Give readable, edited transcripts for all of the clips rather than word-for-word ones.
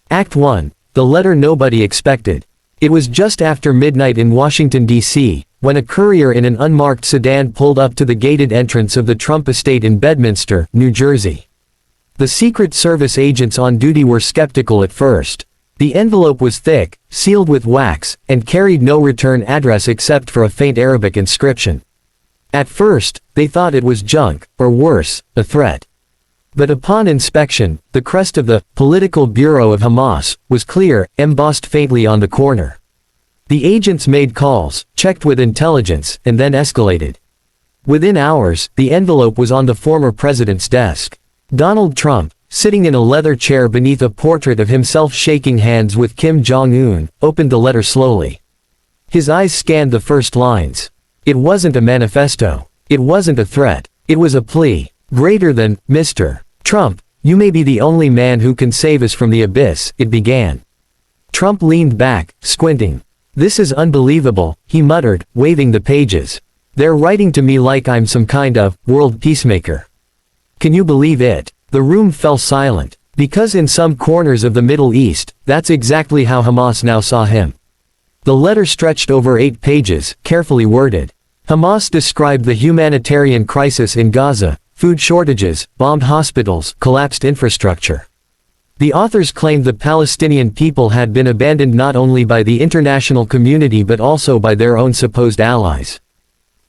Act 1. The letter nobody expected. It was just after midnight in Washington, D.C., when a courier in an unmarked sedan pulled up to the gated entrance of the Trump estate in Bedminster, New Jersey. The Secret Service agents on duty were skeptical at first. The envelope was thick, sealed with wax, and carried no return address except for a faint Arabic inscription. At first, they thought it was junk, or worse, a threat. But upon inspection, the crest of the Political Bureau of Hamas was clear, embossed faintly on the corner. The agents made calls, checked with intelligence, and then escalated. Within hours, the envelope was on the former president's desk. Donald Trump, sitting in a leather chair beneath a portrait of himself shaking hands with Kim Jong-un, opened the letter slowly. His eyes scanned the first lines. It wasn't a manifesto. It wasn't a threat. It was a plea. Greater than, Mr. Trump, you may be the only man who can save us from the abyss, it began. Trump leaned back, squinting. This is unbelievable, he muttered, waving the pages. They're writing to me like I'm some kind of world peacemaker. Can you believe it? The room fell silent. Because in some corners of the Middle East, that's exactly how Hamas now saw him. The letter stretched over 8 pages, carefully worded. Hamas described the humanitarian crisis in Gaza, food shortages, bombed hospitals, collapsed infrastructure. The authors claimed the Palestinian people had been abandoned not only by the international community but also by their own supposed allies.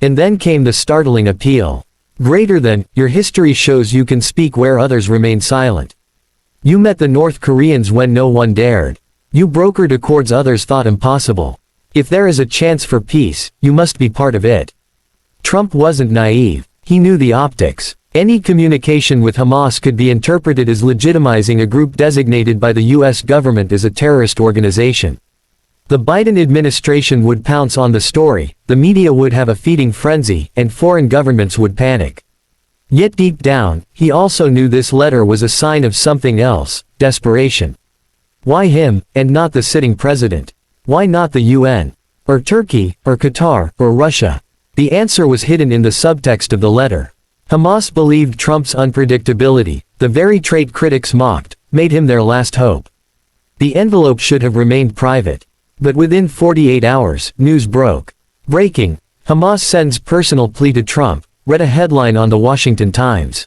And then came the startling appeal. Greater than, your history shows you can speak where others remain silent. You met the North Koreans when no one dared. You brokered accords others thought impossible. If there is a chance for peace, you must be part of it. Trump wasn't naive. He knew the optics. Any communication with Hamas could be interpreted as legitimizing a group designated by the U.S. government as a terrorist organization. The Biden administration would pounce on the story, the media would have a feeding frenzy, and foreign governments would panic. Yet deep down, he also knew this letter was a sign of something else, desperation. Why him, and not the sitting president? Why not the UN? Or Turkey, or Qatar, or Russia? The answer was hidden in the subtext of the letter. Hamas believed Trump's unpredictability, the very trait critics mocked, made him their last hope. The envelope should have remained private. But within 48 hours, news broke. Breaking. Hamas sends personal plea to Trump, read a headline on the Washington Times.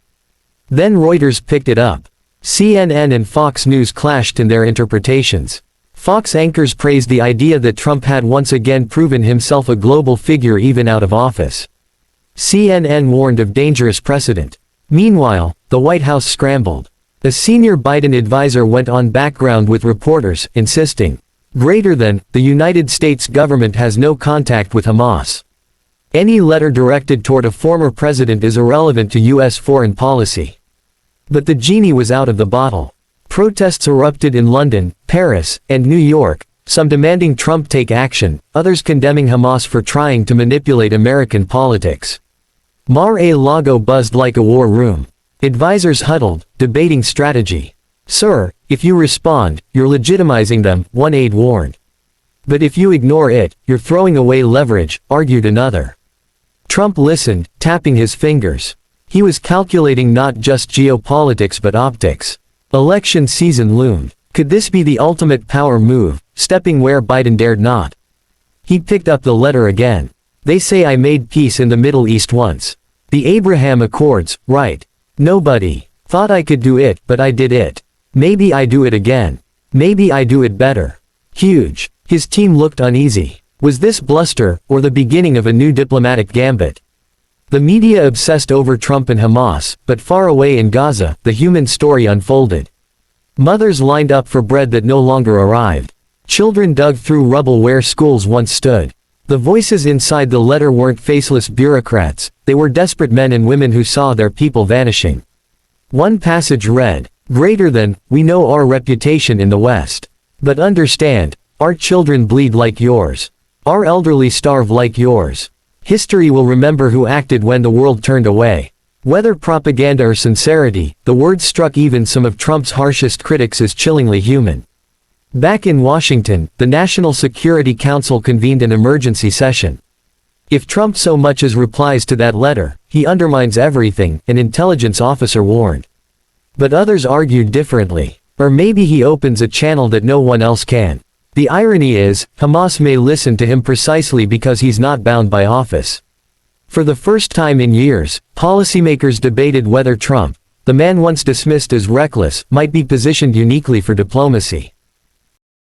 Then Reuters picked it up. CNN and Fox News clashed in their interpretations. Fox anchors praised the idea that Trump had once again proven himself a global figure even out of office. CNN warned of dangerous precedent. Meanwhile, the White House scrambled. A senior Biden advisor went on background with reporters, insisting, greater than, the United States government has no contact with Hamas. Any letter directed toward a former president is irrelevant to U.S. foreign policy. But the genie was out of the bottle. Protests erupted in London, Paris, and New York, some demanding Trump take action, others condemning Hamas for trying to manipulate American politics. Mar-a-Lago buzzed like a war room. Advisors huddled, debating strategy. Sir, if you respond, you're legitimizing them, one aide warned. But if you ignore it, you're throwing away leverage, argued another. Trump listened, tapping his fingers. He was calculating not just geopolitics but optics. Election season loomed. Could this be the ultimate power move, stepping where Biden dared not? He picked up the letter again. They say I made peace in the Middle East once. The Abraham Accords, right. Nobody thought I could do it, but I did it. Maybe I do it again. Maybe I do it better. Huge. His team looked uneasy. Was this bluster, or the beginning of a new diplomatic gambit? The media obsessed over Trump and Hamas, but far away in Gaza, the human story unfolded. Mothers lined up for bread that no longer arrived. Children dug through rubble where schools once stood. The voices inside the letter weren't faceless bureaucrats, they were desperate men and women who saw their people vanishing. One passage read, greater than, we know our reputation in the West. But understand, our children bleed like yours. Our elderly starve like yours. History will remember who acted when the world turned away. Whether propaganda or sincerity, the words struck even some of Trump's harshest critics as chillingly human. Back in Washington, the National Security Council convened an emergency session. If Trump so much as replies to that letter, he undermines everything, an intelligence officer warned. But others argued differently. Or maybe he opens a channel that no one else can. The irony is, Hamas may listen to him precisely because he's not bound by office. For the first time in years, policymakers debated whether Trump, the man once dismissed as reckless, might be positioned uniquely for diplomacy.